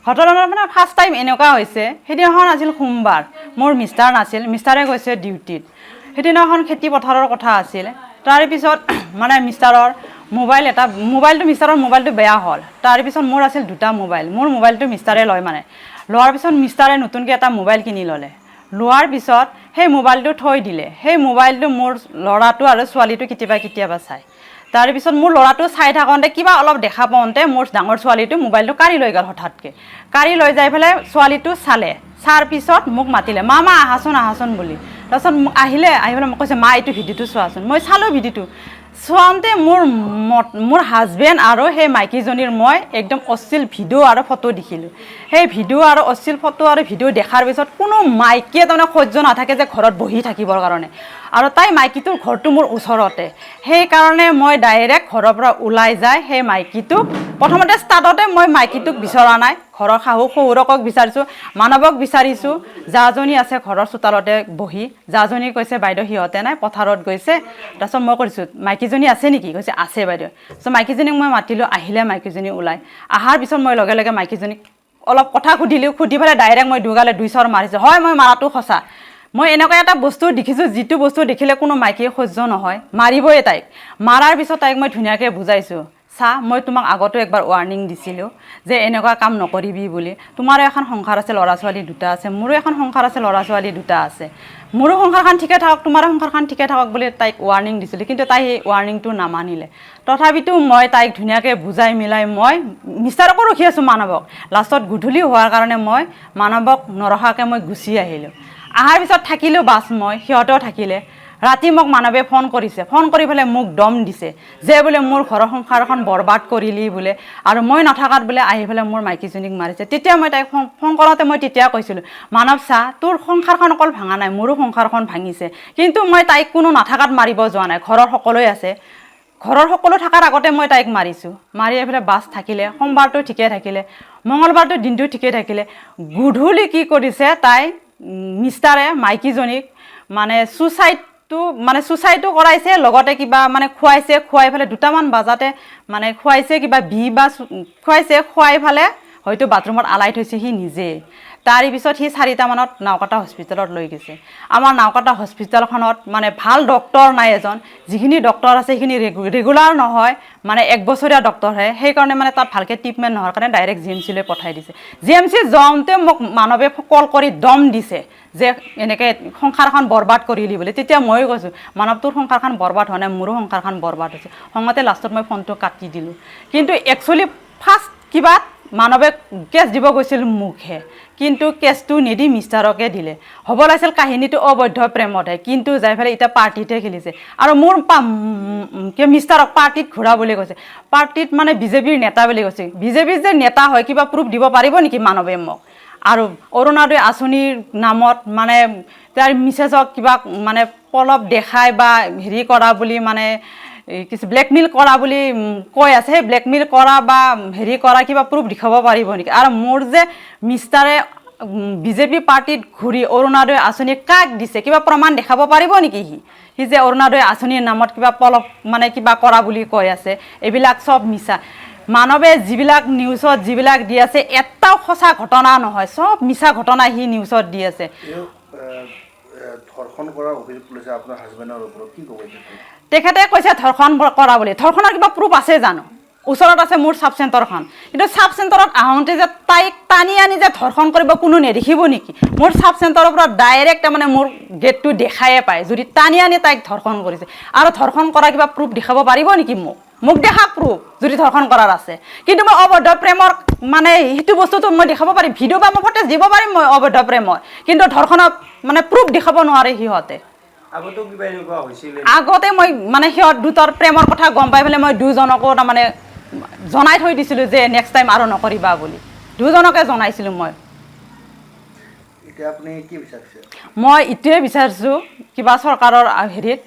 ঘটনাটো মানে first time এনেকুৱা হৈছে সেইদিনাখন আছিল সোমবাৰ মোৰ মিষ্টাৰ নাছিল মিষ্টাৰে গৈছে ডিউটিত সেইদিনাখন খেতি পথাৰৰ কথা আছিল তাৰপিছত মানে মিষ্টাৰৰ মোবাইলটো মিষ্টাৰৰ মোবাইলটো বেয়া হ'ল তাৰপিছত মোৰ আছিল দুটা মোবাইল মোৰ মোবাইলটো মিষ্টাৰে লয় মানে লোৱাৰ পিছত মিষ্টাৰে নতুনকৈ এটা মোবাইল কিনি ল'লে লোৱাৰ পিছত সেই মোবাইলটো থৈ দিলে সেই মোবাইলটো মোৰ ল'ৰাটো আৰু ছোৱালীটো কেতিয়াবা চায় তাৰপিছত মোৰ ল'ৰাটো চাই থাকোঁতে কিবা অলপ দেখা পাওঁতে মোৰ ডাঙৰ ছোৱালীটো মোবাইলটো কাঢ়ি লৈ গ'ল হঠাৎকৈ কাঢ়ি লৈ যাই পেলাই ছোৱালীটো চাৰ পিছত মোক মাতিলে মা আহাচোন বুলি তাৰপিছত আহি পেলাই মোক কৈছে মা এইটো ভিডিঅ'টো চোৱাচোন মই চালোঁ ভিডিঅ'টো চোৱাওঁতে মোৰ হাজবেণ্ড আৰু সেই মাইকীজনীৰ মই একদম অশ্লীল ভিডিঅ' আৰু ফটো দেখিলোঁ সেই ভিডিঅ' আৰু অশ্লীল ফটো আৰু ভিডিঅ' দেখাৰ পিছত কোনো মাইকীয়ে তাৰমানে সহ্য নাথাকে যে ঘৰত বহি থাকিবৰ কাৰণে আৰু তাই মাইকীটোৰ ঘৰটো মোৰ ওচৰতে সেইকাৰণে মই ডাইৰেক্ট ঘৰৰ পৰা ওলাই যায় সেই মাইকীটোক প্ৰথমতে ষ্টাৰ্টতে মই মাইকীটোক বিচৰা নাই ঘৰৰ শাহু শহুৰকক বিচাৰিছোঁ মানৱক বিচাৰিছোঁ যাজনী আছে ঘৰৰ চোতালতে বহি যাজনী কৈছে বাইদেউ সিহঁতে নাই পথাৰত গৈছে তাৰপিছত মই কৰিছোঁ মাইকীজনী আছে নেকি কৈছে আছে বাইদেউ তাৰপিছত মাইকীজনীক মই মাতিলোঁ আহিলে মাইকীজনী ওলাই অহাৰ পিছত মই লগে লগে মাইকীজনীক অলপ কথা সুধিলোঁ সুধি পেলাই ডাইৰেক্ট মই দুগালে 2 চৰ মাৰিছোঁ হয় মই মাৰাটো সঁচা মই এনেকুৱা এটা বস্তু দেখিছোঁ যিটো বস্তু দেখিলে কোনো মাইকীয়ে সহ্য নহয় মাৰিবই তাইক মাৰাৰ পিছত তাইক মই ধুনীয়াকৈ বুজাইছোঁ চা মই তোমাক আগতো একবাৰ ৱাৰ্ণিং দিছিলোঁ যে এনেকুৱা কাম নকৰিবি বুলি তোমাৰো এখন সংসাৰ আছে ল'ৰা ছোৱালী দুটা আছে মোৰো এখন সংসাৰ আছে ল'ৰা ছোৱালী দুটা আছে মোৰো সংসাৰখন ঠিকে থাকক তোমাৰো সংসাৰখন ঠিকে থাকক বুলি তাইক ৱাৰ্ণিং দিছিলোঁ কিন্তু তাই সেই ৱাৰ্ণিংটো নামানিলে তথাপিতো মই তাইক ধুনীয়াকৈ বুজাই মিলাই মই মিষ্টাৰকো ৰখি আছোঁ মানৱক লাষ্টত গধূলি হোৱাৰ কাৰণে মই মানৱক নৰখাকৈ মই গুচি আহিলোঁ অহাৰ পিছত থাকিলোঁ বাছ মই সিহঁতেও থাকিলে ৰাতি মোক মানৱে ফোন কৰি পেলাই মোক দম দিছে যে বোলে মোৰ ঘৰৰ সংসাৰখন বৰবাদ কৰিলি বোলে আৰু মই নাথাকাত বোলে আহি পেলাই মোৰ মাইকীজনীক মাৰিছে তেতিয়া মই তাইক ফোন কৰোঁতে মই তেতিয়া কৈছিলোঁ মানৱ চা তোৰ সংসাৰখন অকল ভাঙা নাই মোৰো সংসাৰখন ভাঙিছে কিন্তু মই তাইক কোনো নাথাকাত মাৰিব যোৱা নাই ঘৰৰ সকলোৱে আছে ঘৰৰ সকলো থকাৰ আগতে মই তাইক মাৰিছোঁ মাৰি আহি পেলাই বাছ থাকিলে সোমবাৰটো ঠিকে থাকিলে মঙলবাৰটো দিনটো ঠিকে থাকিলে গধূলি কি কৰিছে তাই মিষ্টাৰে মাইকীজনীক মানে চুচাইডো কৰাইছে লগতে কিবা মানে খুৱাই পেলাই 2টামান বজাতে মানে খুৱাইছে কিবা খুৱাই পেলাই হয়তো বাথৰুমত আলাই থৈছে সি নিজে তাৰে পিছত সি 4টা মানত নাওকাটা হস্পিটেলত লৈ গৈছে আমাৰ নাওকাটা হস্পিটেলখনত মানে ভাল ডক্টৰ নাই এজন যিখিনি ডক্টৰ আছে সেইখিনি ৰেগুলাৰ নহয় মানে 1 বছৰীয়া ডক্টৰহে সেইকাৰণে মানে তাত ভালকৈ ট্ৰিটমেণ্ট নোহোৱাৰ কাৰণে ডাইৰেক্ট জিএমচিলৈ পঠাই দিছে জিএমচি যাওঁতে মোক মানৱে কল কৰি দম দিছে যে এনেকৈ সংসাৰখন বৰবাদ কৰিলি বুলি তেতিয়া ময়ো কৈছোঁ মানৱ তোৰ সংসাৰখন বৰবাদ হোৱা নাই মোৰো সংসাৰখন বৰবাদ হৈছে খঙতে লাষ্টত মই ফোনটো কাটি দিলোঁ কিন্তু একচুৱেলি ফাৰ্ষ্ট কিবা মানৱে কেছ দিব গৈছিল মুখহে কিন্তু কেছটো নিদি মিষ্টাৰকে দিলে হ'ব লাগিছিল কাহিনীটো অবৈধ প্ৰেমতহে কিন্তু যাই পেলাই এতিয়া পাৰ্টিতে খেলিছে আৰু মোৰ মিষ্টাৰক পাৰ্টিত ঘূৰা বুলি কৈছে পাৰ্টিত মানে বিজেপিৰ নেতা বুলি কৈছে বিজেপিৰ যে নেতা হয় কিবা প্ৰুফ দিব পাৰিব নেকি মানৱে মোক আৰু অৰুণোদয় আঁচনিৰ নামত মানে তাৰ মিছেছক কিবা মানে পলপ দেখাই বা হেৰি কৰা বুলি মানে কিছু ব্লেকমেইল কৰা বুলি কৈ আছে সেই ব্লেকমেইল কৰা বা হেৰি কৰা কিবা প্ৰুফ দেখাব পাৰিব নেকি আৰু মোৰ যে মিষ্টাৰে বিজেপি পাৰ্টিত ঘূৰি অৰুণোদয় আঁচনি কাক দিছে কিবা প্ৰমাণ দেখাব পাৰিব নেকি সি যে অৰুণোদয় আঁচনিৰ নামত কিবা পলপ মানে কিবা কৰা বুলি কৈ আছে এইবিলাক চব মিছা মানৱে যিবিলাক নিউজত যিবিলাক দি আছে এটাও সঁচা ঘটনা নহয় চব মিছা ঘটনা সি নিউজত দি আছে ধৰ্ষণ কৰাৰ অভিযোগ তুলিছে আপোনাৰ হাজবেণ্ডৰ ওপৰত কি ক'ব তেখেতে কৈছে ধৰ্ষণ কৰা বুলি ধৰ্ষণৰ কিবা প্ৰুফ আছে জানো ওচৰত আছে মোৰ চাব চেণ্টাৰখন কিন্তু চাব চেণ্টাৰত আহোঁতে যে তাইক টানি আনি যে ধৰ্ষণ কৰিব কোনো নেদেখিব নেকি মোৰ চাব চেণ্টাৰৰ পৰা ডাইৰেক্ট তাৰমানে মোৰ গেটটো দেখায়ে পায় যদি টানি আনি তাইক ধৰ্ষণ কৰিছে আৰু ধৰ্ষণ কৰা কিবা প্ৰুফ দেখাব পাৰিব নেকি মোক দেখা প্ৰুফ যদি ধৰ্ষণ কৰাৰ আছে কিন্তু মই অবৈধ প্ৰেমৰ মানে সেইটো বস্তুটো মই দেখাব পাৰিম ভিডিঅ' বা মই ফটেজ দিব পাৰিম মই অবৈধ প্ৰেমৰ কিন্তু ধৰ্ষণৰ মানে প্ৰুফ দেখাব নোৱাৰে সিহঁতে আগতে মই মানে সিহঁত দুটাৰ প্ৰেমৰ কথা গম পাই পেলাই মই দুজনকো তাৰমানে জনাই থৈ দিছিলোঁ যে নেক্সট টাইম আৰু নকৰিবা বুলি দুজনকে জনাইছিলোঁ মই মই ইটোৱে বিচাৰিছোঁ কিবা চৰকাৰৰ হেৰিত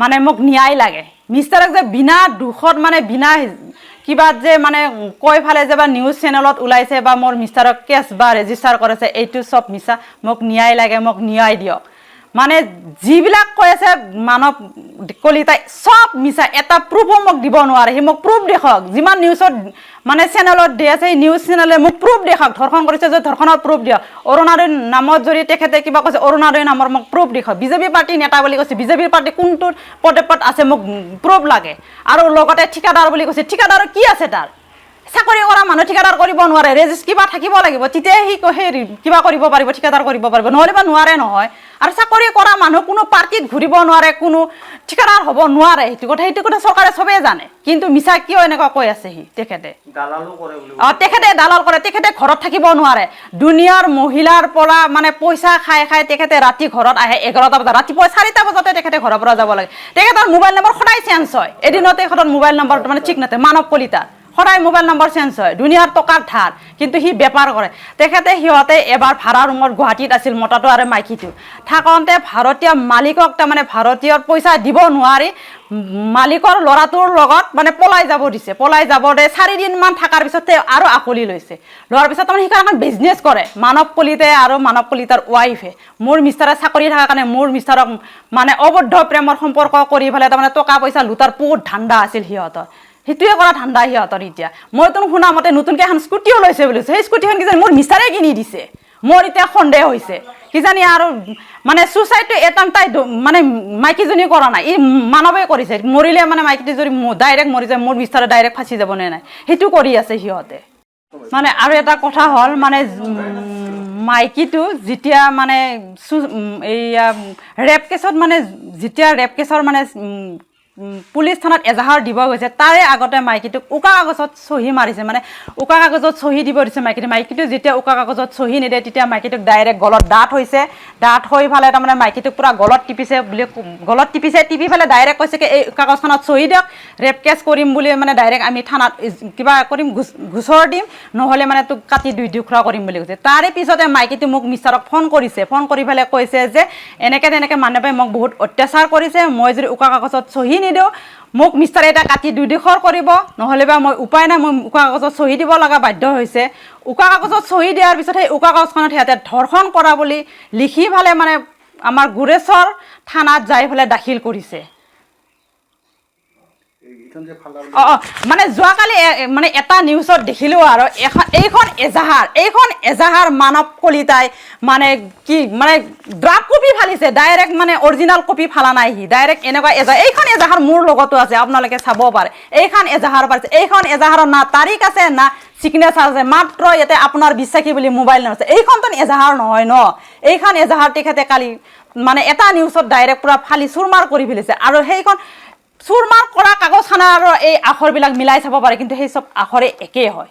মানে মোক ন্যায় লাগে মিষ্টাৰক যে বিনা দুখত মানে বিনা কিবা যে মানে কৈ ফালে যে বা নিউজ চেনেলত ওলাইছে বা মোৰ মিষ্টাৰক কেছ বা ৰেজিষ্টাৰ কৰিছে এইটো চব মিছা মোক ন্যায় লাগে মোক ন্যায় দিয়ক মানে যিবিলাক কৈ আছে মানৱ কলিতাই চব মিছা এটা প্ৰুফো মোক দিব নোৱাৰে সি মোক প্ৰুফ দেখক যিমান নিউজত মানে চেনেলত দি আছে সেই নিউজ চেনেলে মোক প্ৰুফ দেখাওক ধৰ্ষণ কৰিছে যদি ধৰ্ষণৰ প্ৰুফ দিয়ক অৰুণোদয় নামত যদি তেখেতে কিবা কৈছে অৰুণোদয় নামৰ মোক প্ৰুফ দেখক বিজেপি পাৰ্টি নেতা বুলি কৈছে বিজেপিৰ পাৰ্টি কোনটো পদত আছে মোক প্ৰুফ লাগে আৰু লগতে ঠিকাদাৰ বুলি কৈছে ঠিকাদাৰৰ কি আছে তাৰ চাকৰি কৰা মানুহ ঠিকাদাৰ কৰিব নোৱাৰে ৰেজিষ্ট কিবা থাকিব লাগিব তেতিয়া সি সেই কিবা কৰিব পাৰিব ঠিকাদাৰ কৰিব পাৰিব নহ'লে বা নোৱাৰে নহয় আৰু চাকৰি কৰা মানুহ কোনো পাৰ্টিত ঘূৰিব নোৱাৰে কোনো ঠিকাদাৰ হ'ব নোৱাৰে সেইটো কথা চৰকাৰে চবেই জানে কিন্তু মিছা কিয় এনেকুৱা কৈ আছে সি তেখেতে তেখেতে দালাল কৰে তেখেতে ঘৰত থাকিব নোৱাৰে দুনিয়াৰ মহিলাৰ পৰা মানে পইচা খাই খাই তেখেতে ৰাতি ঘৰত আহে 11টা বজাত ৰাতিপুৱা 4টা বজাতে তেখেতে ঘৰৰ পৰা যাব লাগে তেখেতৰ মোবাইল নম্বৰ সদায় চেঞ্জ হয় এদিনতে তেখেতৰ মোবাইল নম্বৰটো মানে ঠিক নাথাকে মানৱ কলিতা সদায় মোবাইল নম্বৰ চেঞ্জ হয় দুনিয়াৰ টকাৰ ধাৰ কিন্তু সি বেপাৰ কৰে তেখেতে সিহঁতে এবাৰ ভাড়া ৰুমত গুৱাহাটীত আছিল মতাটো আৰু মাইকীটো থাকোঁতে ভাৰতীয় মালিকক তাৰমানে ভাৰতীয়ৰ পইচা দিব নোৱাৰি মালিকৰ ল'ৰাটোৰ লগত মানে পলাই যাব দিছে পলাই যাব দে 4 দিনমান থকাৰ পিছত আৰু আকলি লৈছে লোৱাৰ পিছত তাৰমানে সিখন এখন বিজনেছ কৰে মানৱ কলিতাই আৰু মানৱ কলিতাৰ ৱাইফে মোৰ মিষ্টাৰে চাকৰি থকাৰ কাৰণে মোৰ মিষ্টাৰক মানে অবদ্ধ প্ৰেমৰ সম্পৰ্ক কৰি পেলাই তাৰমানে টকা পইচা লুটাৰ বহুত ধান্দা আছিল সিহঁতৰ সেইটোৱে কৰা ধান্দা সিহঁতৰ এতিয়া মইতো শুনা মতে নতুনকৈ এখন স্কুটিও লৈছে বুলি সেই স্কুটিখন কিজানি মোৰ মিষ্টাৰে কিনি দিছে মোৰ এতিয়া সন্দেহ হৈছে কিজানি আৰু মানে চুইচাইডটো এটা তাই মানে মাইকীজনী কৰা নাই ই মানৱে কৰিছে মৰিলে মানে মাইকীটো যদি ডাইৰেক্ট মৰি যায় মোৰ মিষ্টাৰে ডাইৰেক্ট ফাঁচি যাব নে নাই সেইটো কৰি আছে সিহঁতে মানে আৰু এটা কথা হ'ল মানে মাইকীটো যেতিয়া মানে এইয়া ৰেপ কেছত মানে যেতিয়া ৰেপ কেছৰ মানে পুলিচ থানাত এজাহাৰ দিব গৈছে তাৰে আগতে মাইকীটোক উকা কাগজত চহী মাৰিছে মানে উকা কাগজত চহী দিব দিছে মাইকীটো যেতিয়া উকা কাগজত চহী নিদিয়ে তেতিয়া মাইকীটোক ডাইৰেক্ট গলত দাঁত হৈছে দাঁত হৈ ফালে তাৰমানে মাইকীটোক পূৰা গলত টিপিছে বুলি গলত টিপি ফালে ডাইৰেক্ট কৈছে কি এই কাগজখনত চহী দিয়ক ৰেপ কেছ কৰিম বুলি মানে ডাইৰেক্ট আমি থানাত কিবা কৰিম গোচৰ দিম নহ'লে মানে তোক কাটি 2 টুকুৰা কৰিম বুলি কৈছে তাৰে পিছতে মাইকীটো মোক মিষ্টাৰক ফোন কৰিছে ফোন কৰি পেলাই কৈছে যে এনেকৈ তেনেকৈ মানৱে মোক বহুত অত্যাচাৰ কৰিছে মই যদি উকা কাগজত চহী নিদিওঁ মোক মিষ্টাৰে এটা কাটি 2 টুকুৰা কৰিব নহ'লে বা মই উপায় নাই মই উকা কাগজত চহী দিব লগা বাধ্য হৈছে উকা কাগজত চহী দিয়াৰ পিছত সেই উকা কাগজখনত সিহঁতে ধৰ্ষণ কৰা বুলি লিখি ফালে মানে আমাৰ গুৰেশ্বৰ থানাত যাই পেলাই দাখিল কৰিছে মানে যোৱাকালি মানে এটা নিউজত দেখিলোঁ আৰু এইখন এজাহাৰ মানৱ কলিতাই মানে কি মানে ড্ৰাফ্ট কপি ফালিছে ডাইৰেক্ট মানে অৰিজিনেল কপি ফালা নাই সি ডাইৰেক্ট এনেকুৱা এইখন এজাহাৰ মোৰ লগতো আছে আপোনালোকে চাব পাৰে এইখন এজাহাৰ পাৰিছে এইখন এজাহাৰৰ না তাৰিখ আছে না চিগনেচাৰ আছে মাত্ৰ ইয়াতে আপোনাৰ বিশ্বাসী বুলি মোবাইল নাম্বাৰ এইখনতো এজাহাৰ নহয় ন এইখন এজাহাৰ তেখেতে কালি মানে এটা নিউজত ডাইৰেক্ট পূৰা ফালি চুৰমাৰ কৰি ফেলিছে আৰু সেইখন চুৰমাৰ কৰা কাগজখনৰ আৰু এই আখৰবিলাক মিলাই চাব পাৰে কিন্তু সেই চব আখৰে একেই হয়